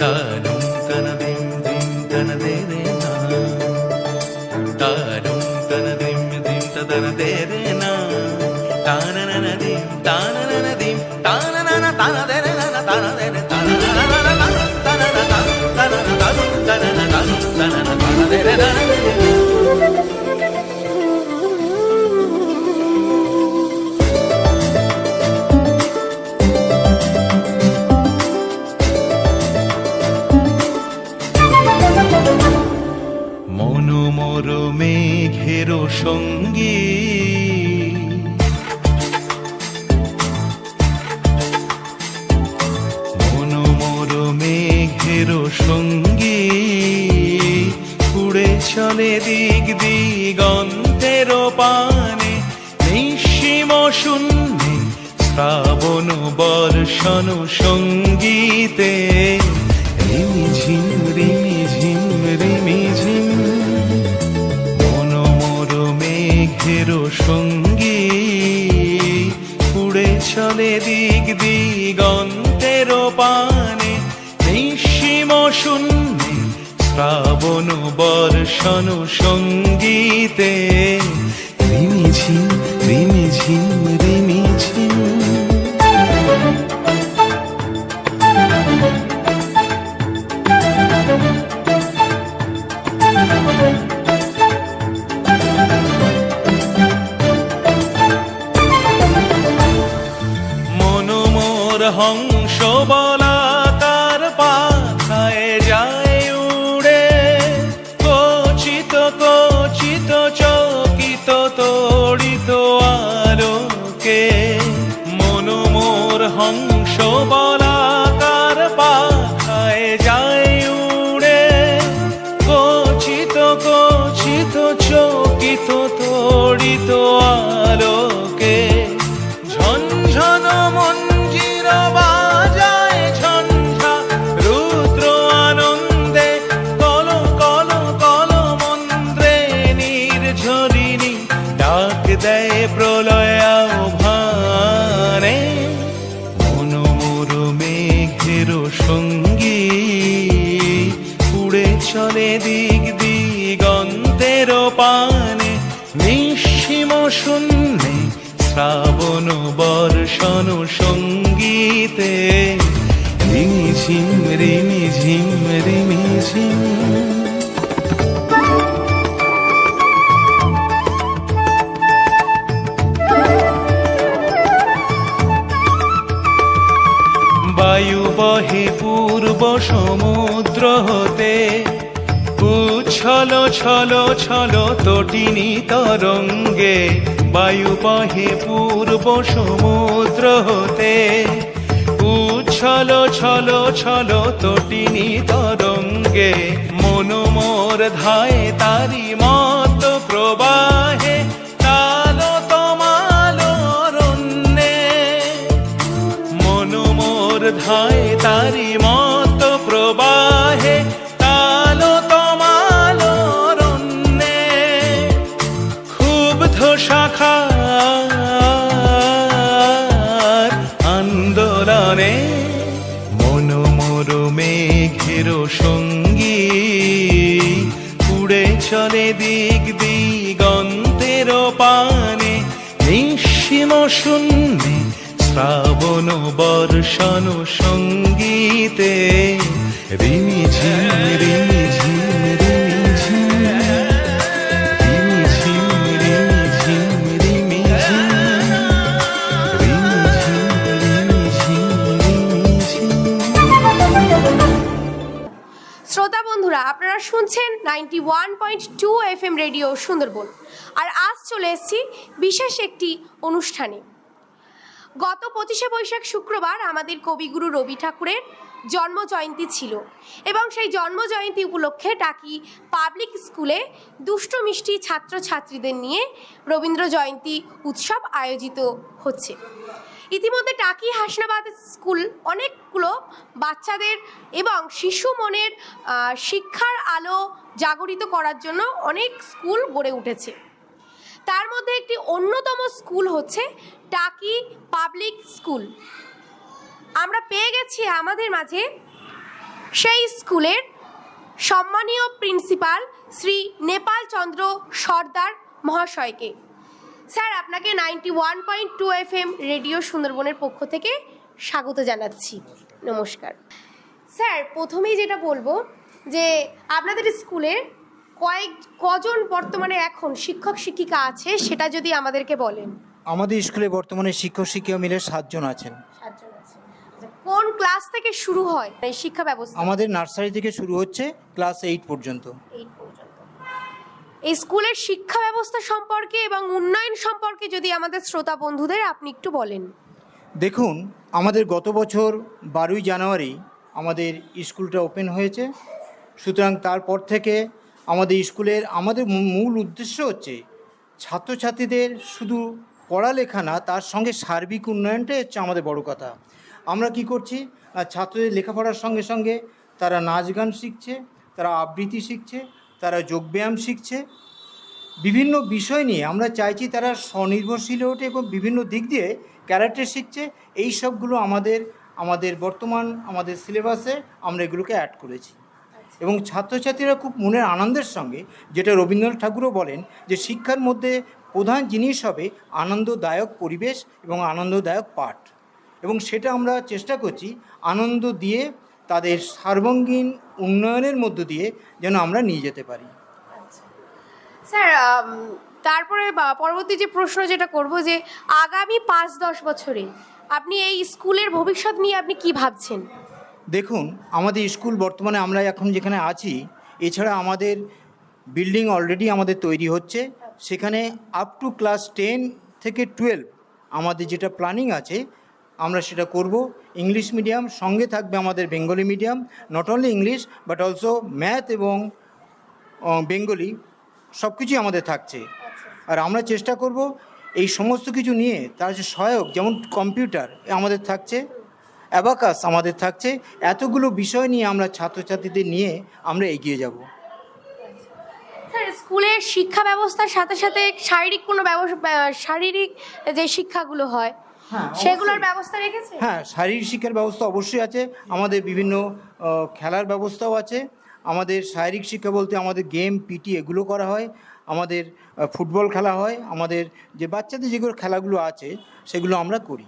তানুম তানা দিম দিম তানা দে রে না, তানুম তানা দিম দিম তানা দে রে না, তানা না না দিম তানা না না দিম তানা না না তানা দে রে না তানা দে রে তানা না না না তানা না তানা না তানা তানা না তানা না তানা দে রে না। মনোমর মেঘের সঙ্গী মনোমর মেঘের সঙ্গী উড়ে চলে দিক দিগন্তের পানে, নিঃসীম শূন্যে শ্রাবণ বর্ষণ সঙ্গীতে রিমিঝিম রিমিঝিম রিমিঝিম। মনোমর মেঘের সঙ্গী উড়ে চলে দিক দিগন্তের পানে, নিঃসীম শূন্যে শ্রাবণ বর্ষণ সঙ্গীতে রিমিঝিম রিমিঝিম রিমিঝিম। মনোমর হংস বলাকার পাখায় যায় উড়ে, কচিত কচিত চকিত তড়িত আলোকে। মনোমর হংস বলাকার পাখায় যায় উড়ে, কচিত কচিত চকিত তড়িত আলোকে। ঝনঝন মঞ্জির বাজায় ঝঞ্ঝা রুদ্র আনন্দে, কল কল কল মন্ত্রে নির্ঝরিণী ডাক দেয় প্রলয় আহ্বানে। মনোমর মেঘের সঙ্গী উড়ে চলে দিক দিগন্তের পানে, নিঃসীম শূন্যে শ্রাবণ বর্ষণ সঙ্গীতে রিমিঝিম রিমিঝিম রিমিঝিম। বায়ু বহে পূর্ব সমুদ্র হতে, উচ্ছল ছল ছল তটিনী তরঙ্গে। বায়ু বহে পূর্ব সমুদ্র হতে, উচ্ছল ছল ছল তটিনী তরঙ্গে। মনোমর ধায় তারি মত প্রবাহে, কালো তমাল অরণ্যে। মনোমর ধায় তারি মত প্রবাহে, কালো তমাল অরণ্যে। ক্ষুব্ধ শাখার আন্দোলনে মনোমর মেঘের সঙ্গী উড়ে চলে দিক দিগন্তের পানে, নিঃসীম শূন্যে শ্রাবণ বর্ষণ সঙ্গীতে রিমিঝিম রিমিঝিম রিমিঝিম রিমিঝিম রিমিঝিম রিমিঝিম রিমিঝিম রিমিঝিম। শ্রোতা বন্ধুরা, আপনারা শুনছেন 91.2 FM রেডিও সুন্দরবন। আর আজ চলে এসেছি বিশেষ একটি অনুষ্ঠানে। গত 25শে বৈশাখ শুক্রবার আমাদের কবিগুরু রবি ঠাকুরের জন্মজয়ন্তী ছিল এবং সেই জন্মজয়ন্তী উপলক্ষে টাকি পাবলিক স্কুলে দুষ্টু মিষ্টি ছাত্রছাত্রীদের নিয়ে রবীন্দ্র জয়ন্তী উৎসব আয়োজিত হচ্ছে। ইতিমধ্যে টাকি হাসনাবাদ স্কুল অনেকগুলো বাচ্চাদের এবং শিশু মনের শিক্ষার আলো জাগরিত করার জন্য অনেক স্কুল গড়ে উঠেছে। তার মধ্যে একটি অন্যতম স্কুল হচ্ছে টাকি পাবলিক স্কুল। আমরা পেয়ে গেছি আমাদের মাঝে সেই স্কুলের সম্মানীয় প্রিন্সিপাল শ্রী নেপাল চন্দ্র সর্দার মহাশয়কে। স্যার, আপনাকে 91.2 FM রেডিও সুন্দরবনের পক্ষ থেকে স্বাগত জানাচ্ছি। নমস্কার স্যার। প্রথমেই যেটা বলবো যে আপনাদের স্কুলের কজন বর্তমানে এখন শিক্ষক শিক্ষিকা আছে সেটা যদি আমাদেরকে বলেন। আমাদের স্কুলে বর্তমানে শিক্ষক শিক্ষিকা মিলে 7 জন আছেন। 7 জন আছে। কোন ক্লাস থেকে শুরু হয় এই শিক্ষা ব্যবস্থা? আমাদের নার্সারি থেকে শুরু হচ্ছে ক্লাস 8 পর্যন্ত। 8 পর্যন্ত। এই স্কুলের শিক্ষা ব্যবস্থা সম্পর্কে এবং উন্নয়ন সম্পর্কে যদি আমাদের শ্রোতা বন্ধুদের আপনি একটু বলেন। দেখুন, আমাদের গত বছর 12ই জানুয়ারি আমাদের স্কুলটা ওপেন হয়েছে। সুতরাং তারপর থেকে আমাদের স্কুলের মূল উদ্দেশ্য হচ্ছে ছাত্রছাত্রীদের শুধু পড়ালেখা না, তার সঙ্গে সার্বিক উন্নয়নটাই হচ্ছে আমাদের বড় কথা। আমরা কি করছি, ছাত্রদের লেখাপড়ার সঙ্গে সঙ্গে তারা নাচ গান শিখছে, তারা আবৃত্তি শিখছে, তারা যোগব্যায়াম শিখছে। বিভিন্ন বিষয় নিয়ে আমরা চাইছি তারা স্বনির্ভরশীল ওঠে এবং বিভিন্ন দিক দিয়ে ক্যারেক্টার শিখছে। এই সবগুলো আমাদের বর্তমান আমাদের সিলেবাসে আমরা এগুলোকে অ্যাড করেছি। এবং ছাত্রছাত্রীরা খুব মনের আনন্দের সঙ্গে, যেটা রবীন্দ্রনাথ ঠাকুরও বলেন যে শিক্ষার মধ্যে প্রধান জিনিস হবে আনন্দদায়ক পরিবেশ এবং আনন্দদায়ক পাঠ, এবং সেটা আমরা চেষ্টা করছি আনন্দ দিয়ে তাদের সর্বাঙ্গীন উন্নয়নের মধ্য দিয়ে যেন আমরা নিয়ে যেতে পারি। স্যার, তারপরে পরবর্তী যে প্রশ্ন যেটা করব যে আগামী 5-10 বছরে আপনি এই স্কুলের ভবিষ্যৎ নিয়ে আপনি কি ভাবছেন? দেখুন, আমাদের স্কুল বর্তমানে আমরা এখন যেখানে আছি, এছাড়া আমাদের বিল্ডিং অলরেডি আমাদের তৈরি হচ্ছে। সেখানে আপ টু ক্লাস 10 থেকে 12 আমাদের যেটা প্ল্যানিং আছে আমরা সেটা করব। ইংলিশ মিডিয়াম, সঙ্গে থাকবে আমাদের Bengali medium. Not only English but also math এবং বেঙ্গলি সব কিছুই আমাদের থাকছে। আর আমরা চেষ্টা করব এই সমস্ত কিছু নিয়ে তার যে সহায়ক, যেমন কম্পিউটার আমাদের থাকছে, অ্যাবাকাস আমাদের থাকছে। এতগুলো বিষয় নিয়ে আমরা ছাত্রছাত্রীদের নিয়ে আমরা এগিয়ে যাব। স্যার, স্কুলের শিক্ষা ব্যবস্থার সাথে সাথে শারীরিক যে শিক্ষাগুলো হয় সেগুলোর ব্যবস্থা রেখেছে? হ্যাঁ, শারীরিক শিক্ষার ব্যবস্থা অবশ্যই আছে। আমাদের বিভিন্ন খেলার ব্যবস্থাও আছে। আমাদের শারীরিক শিক্ষা বলতে আমাদের গেম, পিটি এগুলো করা হয়। আমাদের ফুটবল খেলা হয়। আমাদের যে বাচ্চাদের যেগুলো খেলাগুলো আছে সেগুলো আমরা করি।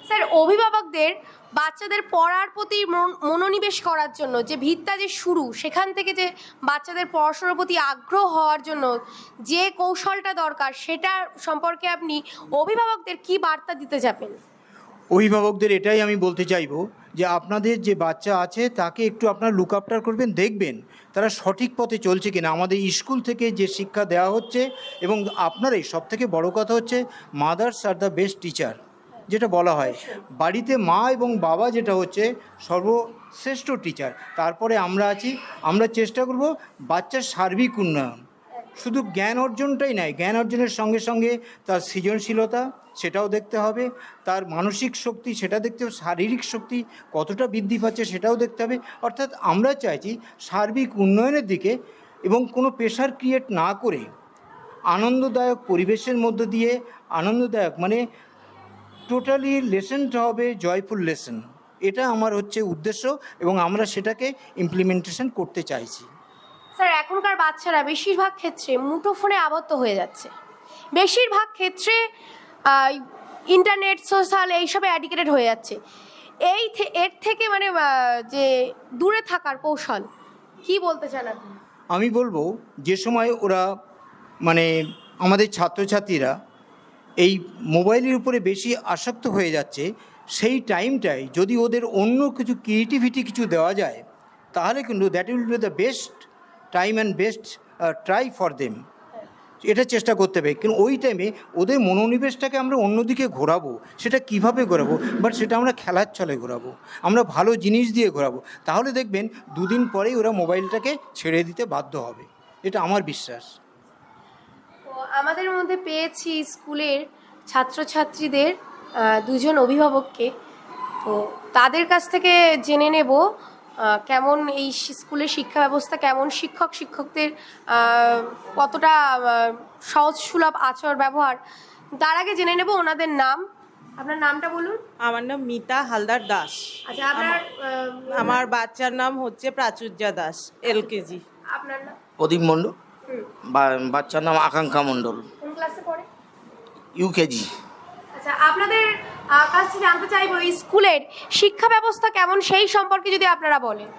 স্যার, অভিভাবকদের বাচ্চাদের পড়ার প্রতি মনোনিবেশ করার জন্য যে ভিতটা যে শুরু, সেখান থেকে যে বাচ্চাদের পড়াশোনার প্রতি আগ্রহ হওয়ার জন্য যে কৌশলটা দরকার, সেটা সম্পর্কে আপনি অভিভাবকদের কি বার্তা দিতে যাবেন? অভিভাবকদের এটাই আমি বলতে চাইবো যে আপনাদের যে বাচ্চা আছে তাকে একটু আপনারা লুক আফটার করবেন, দেখবেন তারা সঠিক পথে চলছে কিনা। আমাদের স্কুল থেকে যে শিক্ষা দেওয়া হচ্ছে, এবং আপনারাই সবথেকে বড় কথা হচ্ছে mother's are the best teacher, যেটা বলা হয় বাড়িতে মা এবং বাবা যেটা হচ্ছে সর্বশ্রেষ্ঠ টিচার। তারপরে আমরা আছি। আমরা চেষ্টা করব বাচ্চার সার্বিক উন্নয়ন, শুধু জ্ঞান অর্জনটাই নয়, জ্ঞান অর্জনের সঙ্গে সঙ্গে তার সৃজনশীলতা সেটাও দেখতে হবে, তার মানসিক শক্তি সেটা দেখতে হবে, শারীরিক শক্তি কতটা বৃদ্ধি পাচ্ছে সেটাও দেখতে হবে। অর্থাৎ আমরা চাইছি সার্বিক উন্নয়নের দিকে, এবং কোনো প্রেশার ক্রিয়েট না করে আনন্দদায়ক পরিবেশের মধ্য দিয়ে, আনন্দদায়ক মানে টোটালি লেসনটা হবে জয়ফুল লেসন। এটা আমার হচ্ছে উদ্দেশ্য, এবং আমরা সেটাকে ইমপ্লিমেন্টেশন করতে চাইছি। স্যার, এখনকার বাচ্চারা বেশিরভাগ ক্ষেত্রে মুঠোফোনে আবদ্ধ হয়ে যাচ্ছে। বেশিরভাগ ক্ষেত্রে ইন্টারনেট, সোশ্যাল এইসবে অ্যাডিক্টেড হয়ে যাচ্ছে। এর থেকে মানে যে দূরে থাকার কৌশল কি বলতে চান আপনি? আমি বলবো যে সময় ওরা মানে আমাদের ছাত্রছাত্রীরা এই মোবাইলের উপরে বেশি আসক্ত হয়ে যাচ্ছে, সেই টাইমটাই যদি ওদের অন্য কিছু ক্রিয়েটিভিটি কিছু দেওয়া যায়, তাহলে কিন্তু that will be the best time and best try for them. এটা চেষ্টা করতে হবে, কিন্তু ওই টাইমে ওদের মনোনিবেশটাকে আমরা অন্যদিকে ঘোরাবো। সেটা কিভাবে ঘোরাবো? বাট সেটা আমরা খেলার ছলে ঘোরাবো, আমরা ভালো জিনিস দিয়ে ঘোরাবো। তাহলে দেখবেন 2 দিন পরেই ওরা মোবাইলটাকে ছেড়ে দিতে বাধ্য হবে। এটা আমার বিশ্বাস। তো আমাদের মধ্যে পেয়েছি স্কুলের ছাত্রছাত্রীদের 2 জন অভিভাবককে। তো তাদের কাছ থেকে জেনে নেব কেমন এই স্কুলের শিক্ষা ব্যবস্থা, কেমন শিক্ষকদের কতটা সহজ সুলভ আচার ব্যবহার। তার আগে জেনে নেব ওনাদের নাম। আপনার নামটা বলুন। আমার নাম মিতা হালদার দাস। আচ্ছা, আপনার আমার বাচ্চার নাম হচ্ছে প্রাচুর্যা দাস, LKG। আপনার নাম? প্রদীপ মণ্ডল। হুম। বাচ্চার নাম আকাঙ্ক্ষা মণ্ডল, কোন ক্লাসে পড়ে? UKG। আচ্ছা, আপনাদের কাছ থেকে জানতে চাইবো এই স্কুলের শিক্ষা ব্যবস্থা কেমন সেই সম্পর্কে যদি আপনারা বলেন।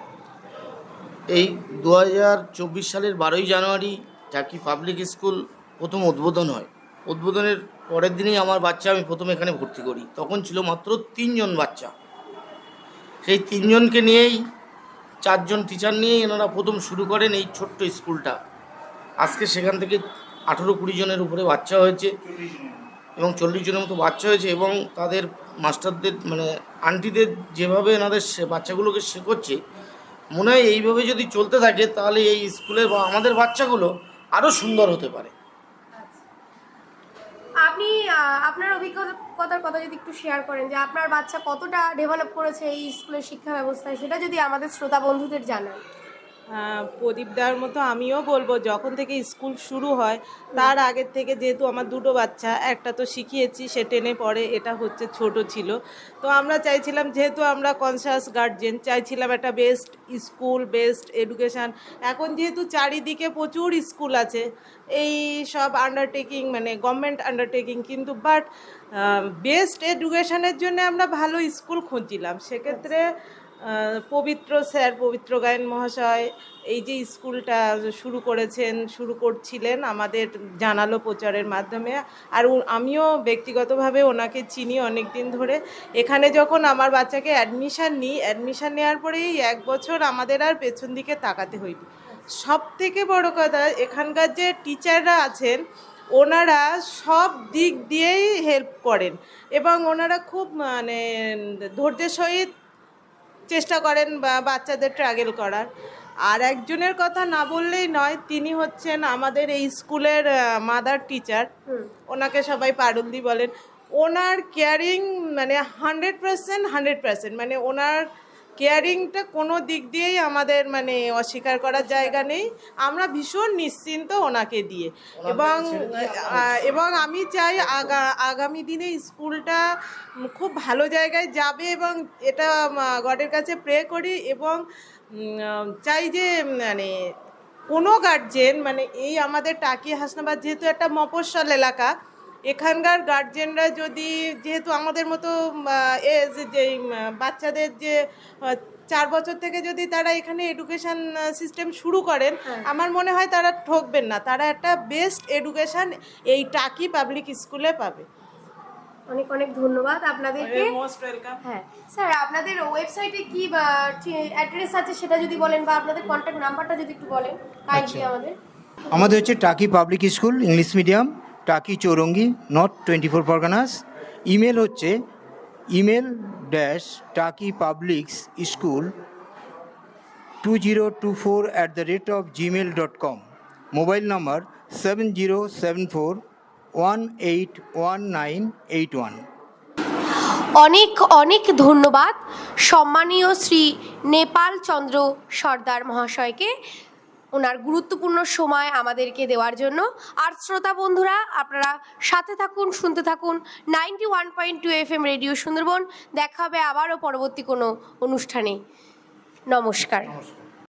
এই 2024 সালের 12ই জানুয়ারি টাকি পাবলিক স্কুল প্রথম উদ্বোধন হয়। উদ্বোধনের পরের দিনই আমার বাচ্চা আমি প্রথম এখানে ভর্তি করি। তখন ছিল মাত্র 3 জন বাচ্চা। সেই 3 জনকে নিয়েই 4 জন টিচার নিয়েই এনারা প্রথম শুরু করেন এই ছোট্ট স্কুলটা। আজকে সেখান থেকে 18-20 জনের উপরে বাচ্চা হয়েছে এবং 40 জনের মতো বাচ্চা হয়েছে, এবং তাদের মাস্টারদের মানে আন্টিদের যেভাবে এনাদের বাচ্চাগুলোকে শেখাচ্ছে, মনে হয় এইভাবে যদি চলতে থাকে তাহলে এই স্কুলের বা আমাদের বাচ্চাগুলো আরও সুন্দর হতে পারে। আপনি আপনার অভিজ্ঞতার কথা যদি একটু শেয়ার করেন যে আপনার বাচ্চা কতটা ডেভেলপ করেছে এই স্কুলের শিক্ষা ব্যবস্থায়, সেটা যদি আমাদের শ্রোতা বন্ধুদের জানান। প্রদীপদার মতো আমিও বলবো, যখন থেকে স্কুল শুরু হয় তার আগের থেকে, যেহেতু আমার দুটো বাচ্চা, একটা তো শিখিয়েছি, সে 10-এ পড়ে, এটা হচ্ছে ছোট ছিল, তো আমরা চাইছিলাম, যেহেতু আমরা কনসিয়াস গার্জেন, চাইছিলাম একটা বেস্ট স্কুল, বেস্ট এডুকেশান। এখন যেহেতু চারিদিকে প্রচুর স্কুল আছে, এই সব আন্ডারটেকিং মানে গভর্নমেন্ট আন্ডারটেকিং, কিন্তু বাট বেস্ট এডুকেশানের জন্য আমরা ভালো স্কুল খুঁজছিলাম। সেক্ষেত্রে পবিত্র স্যার, পবিত্র গায়েন মহাশয় এই যে স্কুলটা শুরু করছিলেন, আমাদের জানালো প্রচারের মাধ্যমে। আর আমিও ব্যক্তিগতভাবে ওনাকে চিনি অনেক দিন ধরে। এখানে যখন আমার বাচ্চাকে অ্যাডমিশান নেওয়ার পরেই 1 বছর আমাদের আর পেছন দিকে তাকাতে হয়নি। সব থেকে বড় কথা, এখানকার যে টিচাররা আছেন ওনারা সব দিক দিয়েই হেল্প করেন, এবং ওনারা খুব মানে ধৈর্যের সহিত চেষ্টা করেন বাচ্চাদের ট্র্যাগল করার। আর একজনের কথা না বললেই নয়, তিনি হচ্ছেন আমাদের এই স্কুলের মাদার টিচার। ওনাকে সবাই পারুলদি বলেন। ওনার কেয়ারিং মানে 100% মানে ওনার কেয়ারিংটা কোনো দিক দিয়েই আমাদের মানে অস্বীকার করার জায়গা নেই। আমরা ভীষণ নিশ্চিন্ত ওনাকে দিয়ে, এবং আমি চাই আগামী দিনে স্কুলটা খুব ভালো জায়গায় যাবে, এবং এটা গডের কাছে প্রে করি, এবং চাই যে মানে কোনো গার্জেন মানে এই আমাদের টাকি হাসনাবাদ যেহেতু একটা মফস্বল এলাকা, এখানকার গার্জেনরা যদি, যেহেতু আমাদের মতো এজ যে বাচ্চাদের যে 4 বছর থেকে যদি তারা এখানে এডুকেশান সিস্টেম শুরু করেন, আমার মনে হয় তারা ঠকবেন না, তারা একটা বেস্ট এডুকেশান এই টাকি পাবলিক স্কুলে পাবে। অনেক অনেক ধন্যবাদ আপনাদেরকে। Most welcome. হ্যাঁ স্যার, আপনাদের ওয়েবসাইটে কি অ্যাড্রেস আছে সেটা যদি বলেন, বা আপনাদের কন্ট্যাক্ট নাম্বারটা যদি একটু বলেন কাইন্ডলি আমাদের হচ্ছে টাকি পাবলিক স্কুল, ইংলিশ মিডিয়াম, টাকি চৌরঙ্গি, নর্থ 24 পরগনাস। ইমেল হচ্ছে email-takipublicschool2024@gmail.com। Mobile number 7074181981। অনেক অনেক ধন্যবাদ সম্মানীয় শ্রী নেপাল চন্দ্র সর্দার মহাশয়কে ওনার গুরুত্বপূর্ণ সময় আমাদেরকে দেওয়ার জন্য। আর শ্রোতা বন্ধুরা, আপনারা সাথে থাকুন, শুনতে থাকুন 91.2 FM রেডিও সুন্দরবন। দেখা হবে আবারও পরবর্তী কোনো অনুষ্ঠানে। নমস্কার।